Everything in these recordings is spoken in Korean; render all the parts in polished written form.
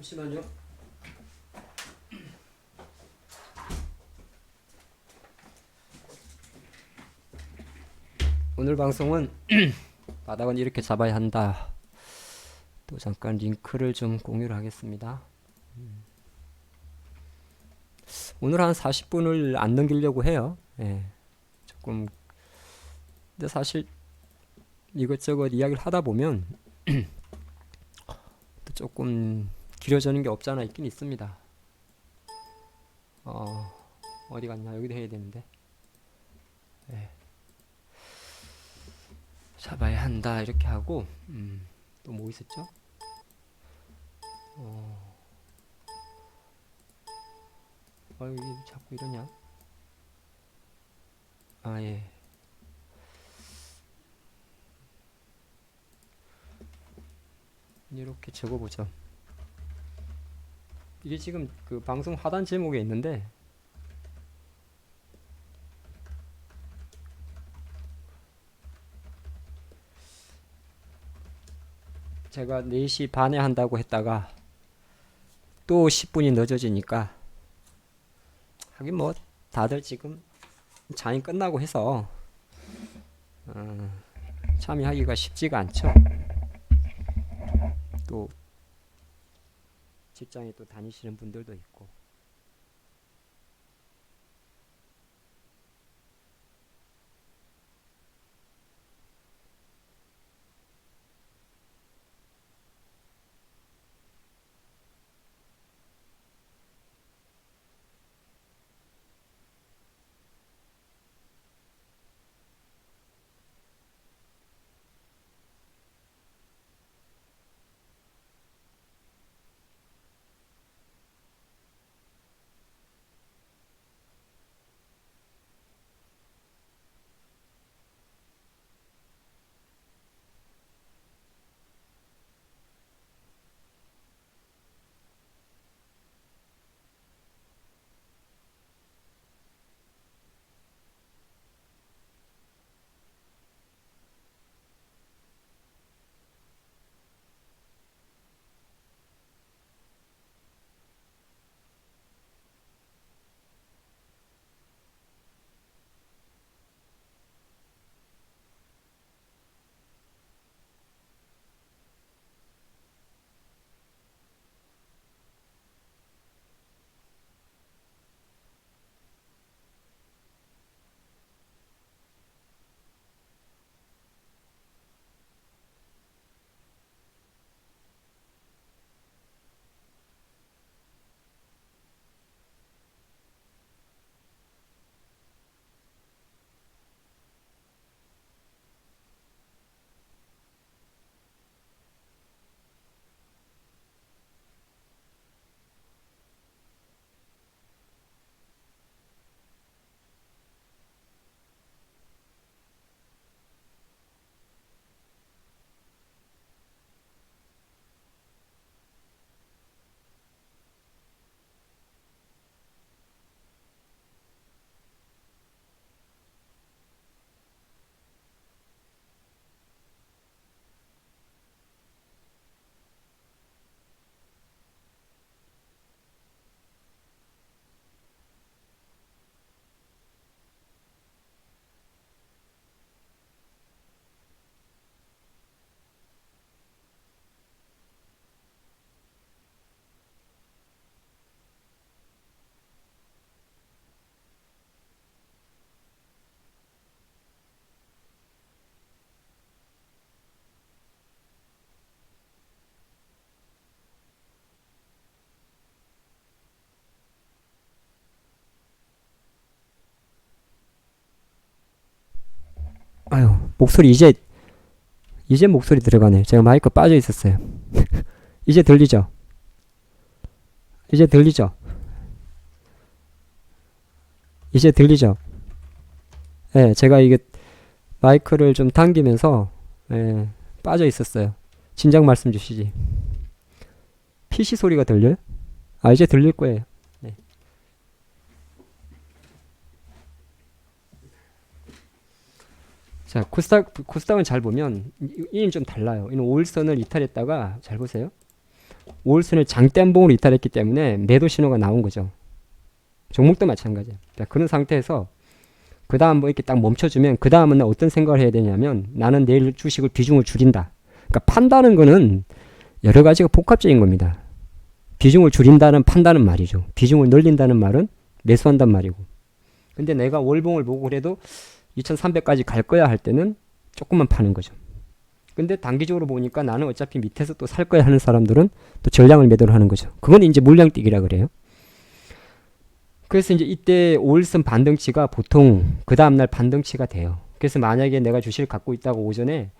잠시만요. 오늘 방송은 바닥은 이렇게 잡아야 한다. 또 잠깐 링크를 좀 공유를 하겠습니다. 오늘 한 40분을 안 넘기려고 해요. 예, 조금 근데 사실 이것저것 이야기를 하다 보면 또 조금 길어지는 게 없잖아 있긴 있습니다. 어디 갔냐? 여기도 해야 되는데. 예. 잡아야 한다 이렇게 하고 또 뭐 있었죠? 여기 자꾸 이러냐? 아 예. 이렇게 적어보죠. 이게 지금 그 방송 하단 제목에 있는데 제가 4시 반에 한다고 했다가 또 10분이 늦어지니까 하긴 뭐 다들 지금 장이 끝나고 해서 참여하기가 쉽지가 않죠. 또 직장에 또 다니시는 분들도 있고. 아유, 목소리 이제 목소리 들어가네. 제가 마이크 빠져 있었어요. 이제 들리죠? 이제 들리죠? 이제 들리죠? 예, 제가 이게 마이크를 좀 당기면서 예, 빠져 있었어요. 진작 말씀 주시지. PC 소리가 들려요? 아, 이제 들릴 거예요. 네. 자, 코스닥은 잘 보면 이는 좀 달라요. 이는 5일선을 이탈했다가 잘 보세요. 올선을 장대음봉으로 이탈했기 때문에 매도 신호가 나온 거죠. 종목도 마찬가지예요. 자, 그런 상태에서 그 다음 뭐 이렇게 딱 멈춰주면 그 다음은 어떤 생각을 해야 되냐면 나는 내일 주식을 비중을 줄인다. 그러니까 판다는 거는 여러 가지가 복합적인 겁니다. 비중을 줄인다는 판다는 말이죠. 비중을 늘린다는 말은 매수한단 말이고. 근데 내가 월봉을 보고 그래도 2300까지 갈 거야 할 때는 조금만 파는 거죠. 근데 단기적으로 보니까 나는 어차피 밑에서 또 살 거야 하는 사람들은 또 전량을 매도를 하는 거죠. 그건 이제 물량뛰기라 그래요. 그래서 이제 이때 5일선 반등치가 보통 그 다음날 반등치가 돼요. 그래서 만약에 내가 주식을 갖고 있다고 오전에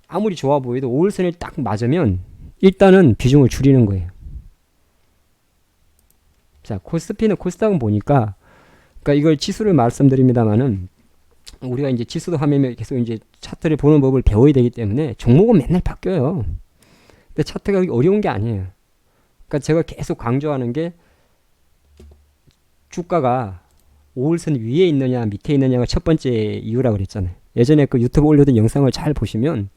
아무리 좋아 보여도 5일선을 딱 맞으면 일단은 비중을 줄이는 거예요. 자, 코스피는 코스닥은 보니까, 그러니까 이걸 지수를 말씀드립니다만은 우리가 이제 지수도 화면에 계속 이제 차트를 보는 법을 배워야 되기 때문에 종목은 맨날 바뀌어요. 근데 차트가 어려운 게 아니에요. 그러니까 제가 계속 강조하는 게 주가가 5일선 위에 있느냐 밑에 있느냐가 첫 번째 이유라고 그랬잖아요. 예전에 그 유튜브 올려둔 영상을 잘 보시면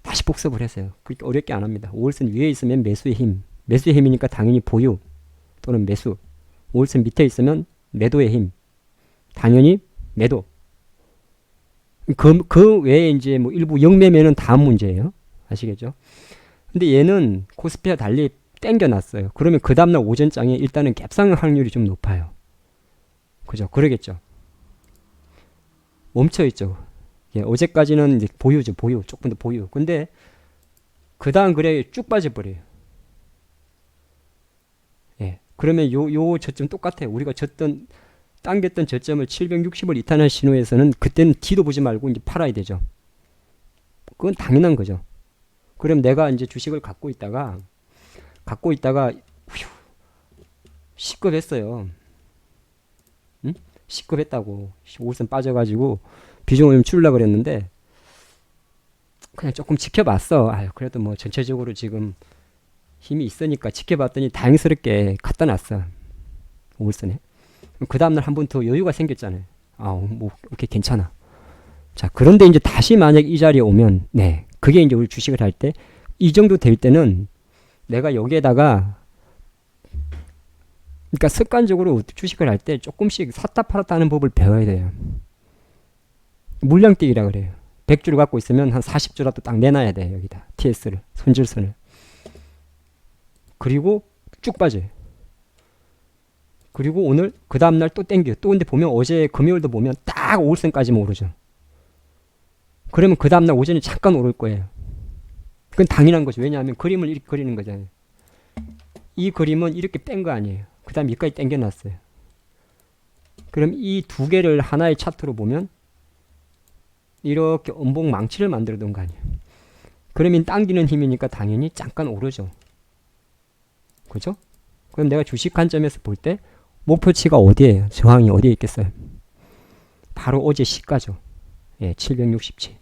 다시 복습을 했어요. 그렇게 어렵게 안 합니다. 5일선 위에 있으면 매수의 힘. 매수의 힘이니까 당연히 보유 또는 매수. 5일선 밑에 있으면 매도의 힘. 당연히 매도. 그 외에 이제 뭐 일부 영매매는 다음 문제예요. 아시겠죠? 근데 얘는 코스피와 달리 땡겨놨어요. 그러면 그 다음날 오전장에 일단은 갭상 확률이 좀 높아요. 그죠? 그러겠죠. 멈춰있죠. 예, 어제까지는 이제 보유죠. 보유. 조금 더 보유. 근데 그 다음 그래 쭉 빠져버려요. 예. 그러면 요 저점 똑같아요. 우리가 당겼던 저점을 760을 이탈한 신호에서는 그때는 뒤도 보지 말고 이제 팔아야 되죠. 그건 당연한 거죠. 그럼 내가 이제 주식을 갖고 있다가 시급했어요. 응? 시급했다고. 5일선 빠져가지고 비중을 좀 줄려고 그랬는데 그냥 조금 지켜봤어. 아유, 그래도 뭐 전체적으로 지금 힘이 있으니까 지켜봤더니 다행스럽게 갖다 놨어. 5일선에. 그 다음날 한 번 더 여유가 생겼잖아요. 뭐 이렇게 괜찮아. 자, 그런데 이제 다시 만약 이 자리에 오면, 네, 그게 이제 우리 주식을 할 때 이 정도 될 때는 내가 여기에다가, 그러니까 습관적으로 주식을 할 때 조금씩 샀다 팔았다 하는 법을 배워야 돼요. 물량뛰기라 그래요. 100주를 갖고 있으면 한 40주라도 딱 내놔야 돼요. 여기다 TS를, 손절선을. 그리고 쭉 빠져요. 그리고 오늘 그 다음날 또 땡겨요. 또 근데 보면 어제 금요일도 보면 딱 5일선까지만 오르죠. 그러면 그 다음날 오전에 잠깐 오를 거예요. 그건 당연한 거죠. 왜냐하면 그림을 이렇게 그리는 거잖아요. 이 그림은 이렇게 뺀 거 아니에요. 그 다음 여기까지 당겨놨어요. 그럼 이 두 개를 하나의 차트로 보면 이렇게 음봉 망치를 만들어 둔 거 아니에요. 그러면 당기는 힘이니까 당연히 잠깐 오르죠. 그죠? 그럼 내가 주식 관점에서 볼 때 목표치가 어디에요? 저항이 어디에 있겠어요? 바로 어제 시가죠. 예, 767.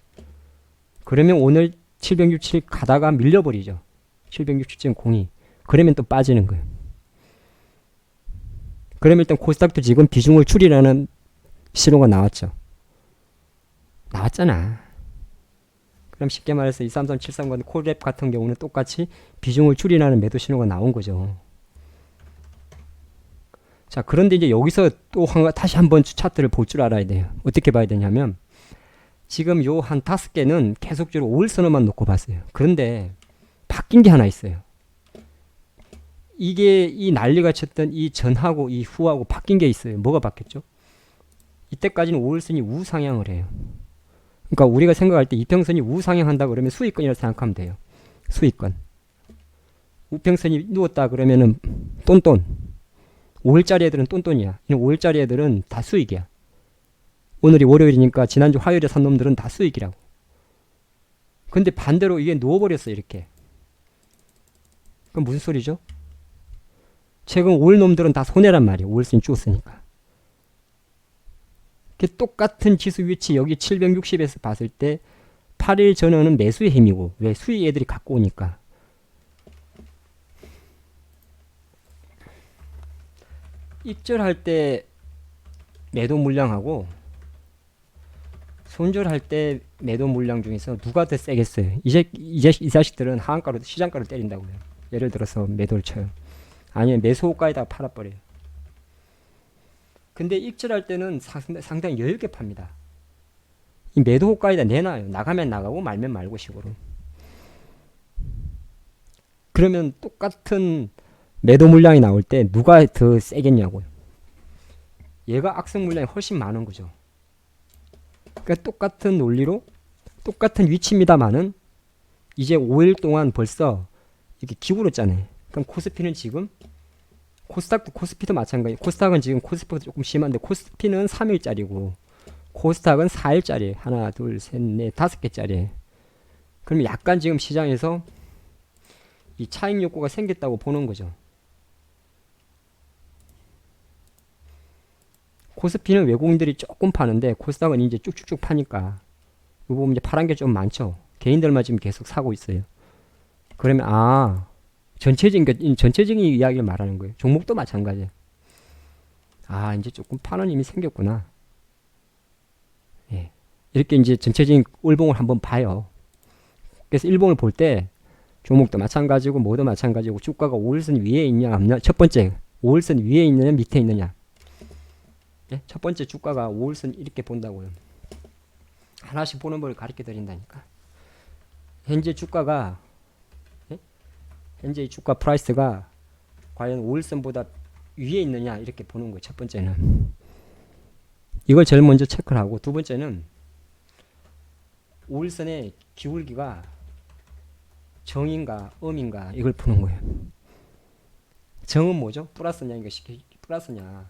그러면 오늘 767 가다가 밀려버리죠. 767.02. 그러면 또 빠지는 거예요. 그러면 일단 코스닥도 지금 비중을 줄이라는 신호가 나왔죠. 나왔잖아. 그럼 쉽게 말해서 23373과 콜랩 같은 경우는 똑같이 비중을 줄이라는 매도 신호가 나온 거죠. 자, 그런데 이제 여기서 또 다시 한번 차트를 볼 줄 알아야 돼요. 어떻게 봐야 되냐면 지금 요 한 5개는 계속적으로 5일선어만 놓고 봤어요. 그런데 바뀐 게 하나 있어요. 이게 이 난리가 쳤던 이 전하고 이 후하고 바뀐 게 있어요. 뭐가 바뀌었죠? 이때까지는 5일선이 우상향을 해요. 그러니까 우리가 생각할 때 이평선이 우상향한다 그러면 수익권이라고 생각하면 돼요. 수익권. 우평선이 누웠다 그러면은 똔똔. 5일짜리 애들은 똔똔이야. 5일짜리 애들은 다 수익이야. 오늘이 월요일이니까 지난주 화요일에 산 놈들은 다 수익이라고. 근데 반대로 이게 누워버렸어 이렇게. 그럼 무슨 소리죠? 최근 5일 놈들은 다 손해란 말이에요. 5일선이 죽었으니까. 똑같은 지수 위치 여기 760에서 봤을 때 8일 전후는 매수의 힘이고 왜 수익 애들이 갖고 오니까. 입절할 때 매도 물량하고 손절할 때 매도 물량 중에서 누가 더 세겠어요? 이 자식들은 하한가로 시장가로 때린다고요. 예를 들어서 매도를 쳐요. 아니면 매수 호가에다가 팔아버려요. 근데 익절할 때는 상당히 여유있게 팝니다. 이 매도 호가에다 내놔요. 나가면 나가고 말면 말고 식으로. 그러면 똑같은 매도 물량이 나올 때 누가 더 세겠냐고요. 얘가 악성 물량이 훨씬 많은 거죠. 그러니까 똑같은 논리로 똑같은 위치입니다만은 이제 5일 동안 벌써 이렇게 기울었잖아요. 그럼 코스피는 지금 코스닥도 코스피도 마찬가지. 코스닥은 지금 코스피가 조금 심한데 코스피는 3일짜리고 코스닥은 4일짜리. 하나, 둘, 셋, 넷, 5개짜리. 그러면 약간 지금 시장에서 이 차익 욕구가 생겼다고 보는 거죠. 코스피는 외국인들이 조금 파는데 코스닥은 이제 쭉쭉쭉 파니까 이거 보면 이제 파란 게 좀 많죠. 개인들만 지금 계속 사고 있어요. 그러면 전체적인 이야기를 말하는 거예요. 종목도 마찬가지예요. 이제 조금 파는 힘이 생겼구나. 예. 이렇게 이제 전체적인 일봉을 한번 봐요. 그래서 일봉을 볼 때 종목도 마찬가지고 뭐도 마찬가지고 주가가 5일선 위에 있냐 없냐. 첫 번째 5일선 위에 있느냐 밑에 있느냐. 예? 첫 번째 주가가 5일선 이렇게 본다고요. 하나씩 보는 법을 가르쳐 드린다니까. 현재 주가가 현재 주가 프라이스가 과연 5일선보다 위에 있느냐 이렇게 보는 거예요. 첫 번째는 이걸 제일 먼저 체크를 하고, 두 번째는 5일선의 기울기가 정인가 음인가 이걸 보는 거예요. 정은 뭐죠? 플러스냐 이거 플러스냐.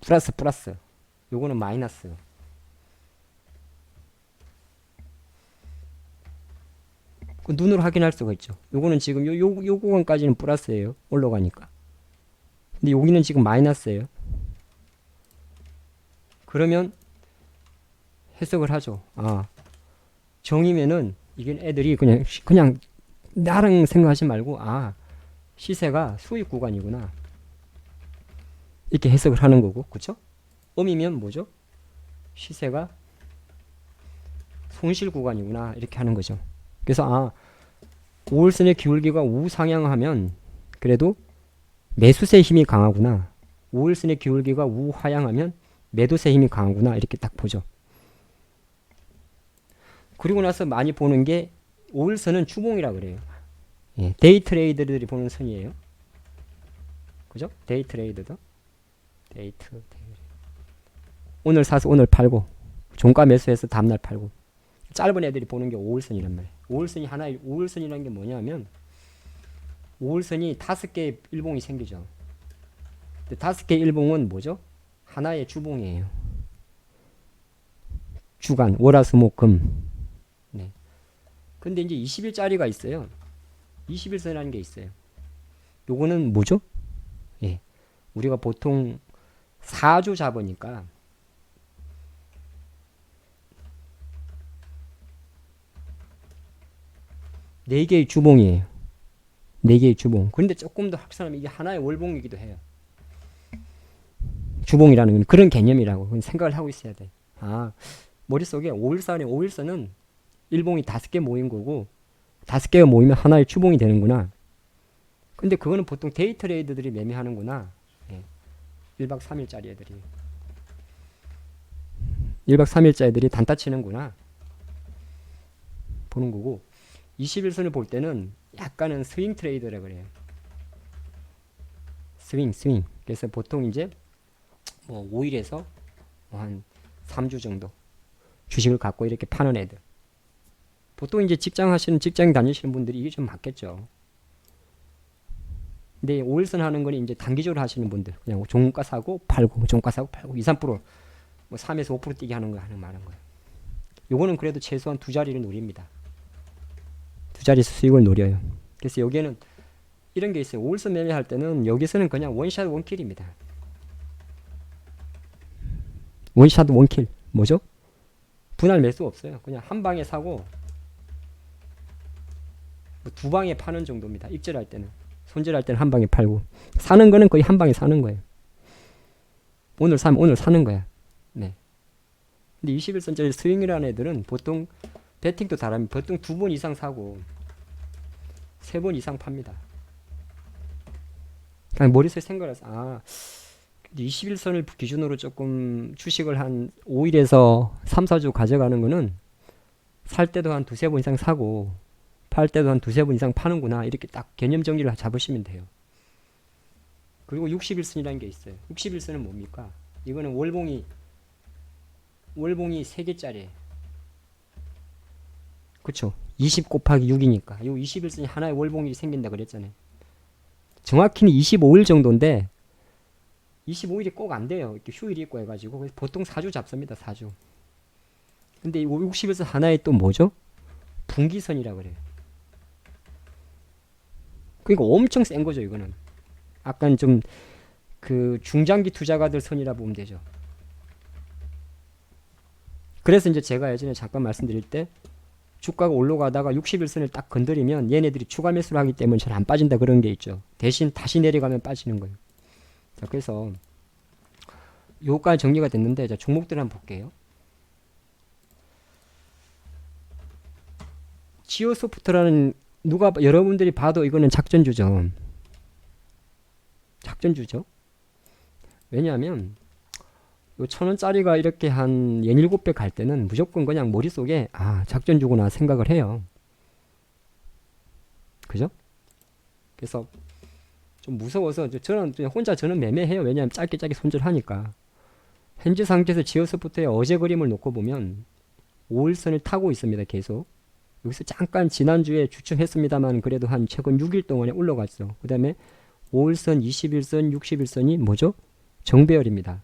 플러스. 요거는 마이너스. 그 눈으로 확인할 수가 있죠. 요거는 지금 요 구간까지는 플러스예요. 올라가니까. 근데 여기는 지금 마이너스예요. 그러면 해석을 하죠. 정이면은 이게 애들이 그냥 나랑 생각하지 말고 시세가 수익 구간이구나 이렇게 해석을 하는 거고, 그쵸? 음이면 뭐죠? 시세가 손실 구간이구나 이렇게 하는 거죠. 그래서 5일선의 기울기가 우상향하면 그래도 매수세 힘이 강하구나, 5일선의 기울기가 우하향하면 매도세 힘이 강하구나 이렇게 딱 보죠. 그리고 나서 많이 보는 게 5일선은 주봉이라 그래요. 예, 데이 트레이더들이 보는 선이에요. 그죠? 데이 트레이더도 오늘 사서 오늘 팔고 종가 매수해서 다음날 팔고, 짧은 애들이 보는 게 5일선이란 말이에요. 5일선이라는 게 뭐냐면 5일선이 5개의 일봉이 생기죠. 5개의 일봉은 뭐죠? 하나의 주봉이에요. 주간 월화수목금. 네. 근데 이제 20일짜리가 있어요. 20일선이라는 게 있어요. 요거는 뭐죠? 예. 우리가 보통 4주 잡으니까 네 개의 주봉이에요. 4개의 주봉. 그런데 조금 더 확산하면 이게 하나의 월봉이기도 해요. 주봉이라는 건 그런 개념이라고 생각을 하고 있어야 돼. 머릿속에 5일선은 일봉이 5개 모인 거고 5개가 모이면 하나의 주봉이 되는구나. 근데 그거는 보통 데이 트레이더들이 매매하는구나. 1박 3일짜리 애들이 1박 3일짜리 애들이 단타 치는구나 보는 거고, 21선을 볼 때는 약간은 스윙 트레이더라 그래요. 스윙. 그래서 보통 이제 5일에서 한 3주 정도 주식을 갖고 이렇게 파는 애들. 보통 이제 직장 다니시는 분들이 이게 좀 맞겠죠. 근데 5일선 하는 건 이제 단기적으로 하시는 분들, 그냥 종가 사고 팔고 2, 3% 3에서 5% 뛰게 하는 거예요. 요거는 그래도 최소한 2자리를 노립니다. 2자리 수익을 노려요. 그래서 여기에는 이런 게 있어요. 5일선 매매할 때는 여기서는 그냥 원샷 원킬입니다. 원샷 원킬 뭐죠? 분할 매수 없어요. 그냥 한 방에 사고 2방에 파는 정도입니다. 입절할 때는. 손절할 때는 한 방에 팔고, 사는 거는 거의 한 방에 사는 거예요. 오늘 사면 오늘 사는 거야. 네. 근데 21선짜리 스윙이라는 애들은 보통 베팅도 다릅니다. 보통 2번 이상 사고 3번 이상 팝니다. 그냥 머릿속에 생각해서 21선을 기준으로 조금 주식을 한 5일에서 3, 4주 가져가는 거는 살 때도 한 2, 3번 이상 사고 팔 때도 한 2, 3번 이상 파는구나, 이렇게 딱 개념 정리를 잡으시면 돼요. 그리고 61선이라는 게 있어요. 61선은 뭡니까? 이거는 월봉이 3개짜리, 그쵸? 20 곱하기 6이니까 요 21선이 하나의 월봉이 생긴다 그랬잖아요. 정확히는 25일 정도인데 25일이 꼭 안 돼요. 이렇게 휴일이 있고 해가지고 그래서 보통 4주 잡습니다. 4주. 근데 이 61선 하나에 또 뭐죠? 분기선이라 그래요. 그러니까 엄청 센 거죠. 이거는 약간 좀 그 중장기 투자가들 선이라 보면 되죠. 그래서 이제 제가 예전에 잠깐 말씀드릴 때 주가가 올라가다가 61선을 딱 건드리면 얘네들이 추가 매수를 하기 때문에 잘 안 빠진다, 그런 게 있죠. 대신 다시 내려가면 빠지는 거예요. 자, 그래서 요까지 정리가 됐는데, 자, 종목들 한번 볼게요. 지오소프트라는, 여러분들이 봐도 이거는 작전주죠. 작전주죠. 왜냐하면 요 1,000원짜리가 이렇게 한 7배 갈 때는 무조건 그냥 머릿속에 작전주구나 생각을 해요. 그죠? 그래서 좀 무서워서 저는 매매해요. 왜냐하면 짧게 손절하니까. 현재 상태에서 지오소프트의 어제 그림을 놓고 보면 5일선을 타고 있습니다. 계속. 여기서 잠깐 지난주에 주춤했습니다만 그래도 한 최근 6일 동안에 올라갔죠. 그 다음에 5일선, 21선, 61선이 뭐죠? 정배열입니다.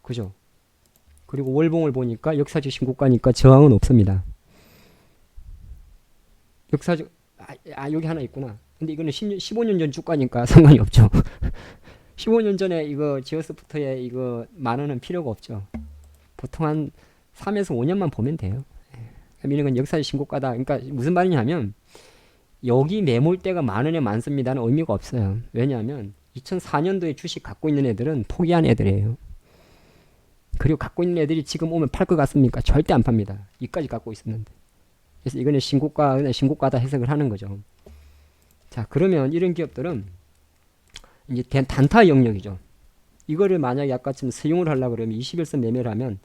그죠? 그리고 월봉을 보니까 역사적 신고가니까 저항은 없습니다. 역사적, 여기 하나 있구나. 근데 이거는 15년 전 주가니까 상관이 없죠. 15년 전에 이거 지오소프트에 이거 만원은 필요가 없죠. 보통 한 3에서 5년만 보면 돼요. 이런 건 역사적 신고가다. 그러니까 무슨 말이냐면 여기 매물대가 만원에 많습니다는 의미가 없어요. 왜냐하면 2004년도에 주식 갖고 있는 애들은 포기한 애들이에요. 그리고 갖고 있는 애들이 지금 오면 팔 것 같습니까? 절대 안 팝니다. 이까지 갖고 있었는데. 그래서 이거는 신고가다 해석을 하는 거죠. 자, 그러면 이런 기업들은 이제 단타 영역이죠. 이거를 만약에 아까처럼 수용을 하려고 그러면 21선 매매를 하면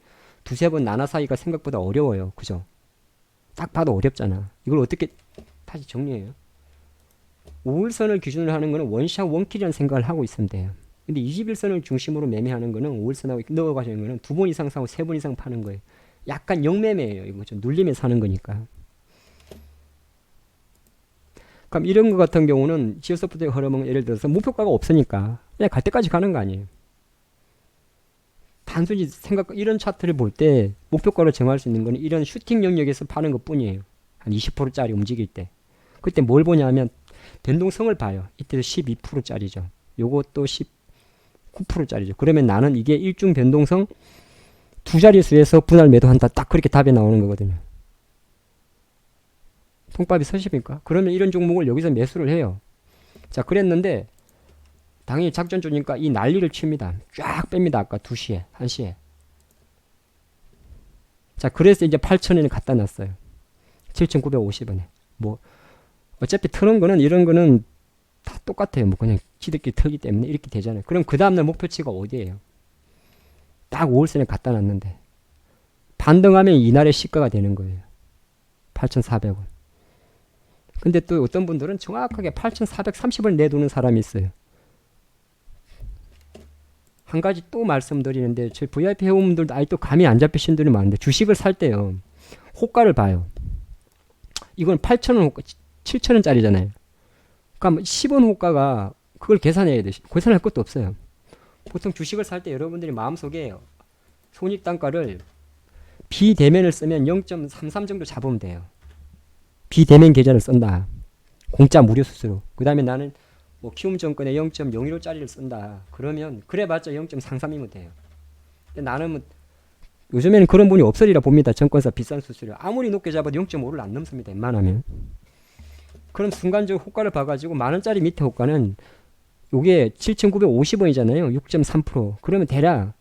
2, 3번 나눠 사기가 생각보다 어려워요. 그죠? 딱 봐도 어렵잖아. 이걸 어떻게 다시 정리해요? 5일선을 기준으로 하는 거는 원샷 원킬이라는 생각을 하고 있으면 돼요. 근데 21선을 중심으로 매매하는 거는 5일선하고 넣어가시는 거는 2번 이상 사고 3번 이상 파는 거예요. 약간 영매매예요. 이거 좀 눌리면서 사는 거니까. 그럼 이런 거 같은 경우는 지오소프트의 흐름은 예를 들어서 목표가가 없으니까 그냥 갈 때까지 가는 거 아니에요. 단순히 이런 차트를 볼 때 목표가를 정할 수 있는 거는 이런 슈팅 영역에서 파는 것 뿐이에요. 한 20%짜리 움직일 때. 그때 뭘 보냐면 변동성을 봐요. 이때도 12%짜리죠. 요것도 19%짜리죠. 그러면 나는 이게 일중 변동성 두 자릿수에서 분할 매도한다. 딱 그렇게 답이 나오는 거거든요. 통밥이 서십니까? 그러면 이런 종목을 여기서 매수를 해요. 자, 그랬는데 당연히 작전주니까 이 난리를 칩니다. 쫙 뺍니다. 아까 2시에, 1시에. 자, 그래서 이제 8,000원에 갖다 놨어요. 7,950원에. 뭐 어차피 트는 거는 이런 거는 다 똑같아요. 뭐 그냥 지들끼리 털기 때문에 이렇게 되잖아요. 그럼 그 다음날 목표치가 어디예요? 딱 5일선에 갖다 놨는데 반등하면 이날의 시가가 되는 거예요. 8,400원. 근데 또 어떤 분들은 정확하게 8,430을 내두는 사람이 있어요. 한 가지 또 말씀드리는데 저희 VIP 회원분들도 아직도 감이 안 잡히신 분들이 많은데 주식을 살 때요. 호가를 봐요. 이건 8,000원 호가, 7,000원짜리잖아요. 그러니까 10원 호가가 그걸 계산해야 돼. 계산할 것도 없어요. 보통 주식을 살 때 여러분들이 마음속에 손익단가를 비대면을 쓰면 0.33 정도 잡으면 돼요. 비대면 계좌를 쓴다. 공짜 무료 수수료. 그 다음에 나는 뭐 키움증권에 0.015짜리를 쓴다. 그러면 그래봤자 0.33이면 돼요. 근데 나는 뭐 요즘에는 그런 분이 없으리라 봅니다. 증권사 비싼 수수료. 아무리 높게 잡아도 0.5를 안 넘습니다. 웬만하면. 그럼 순간적으로 호가를 봐가지고 만원짜리 밑에 호가는 요게 7,950원이잖아요. 6.3%. 그러면 대략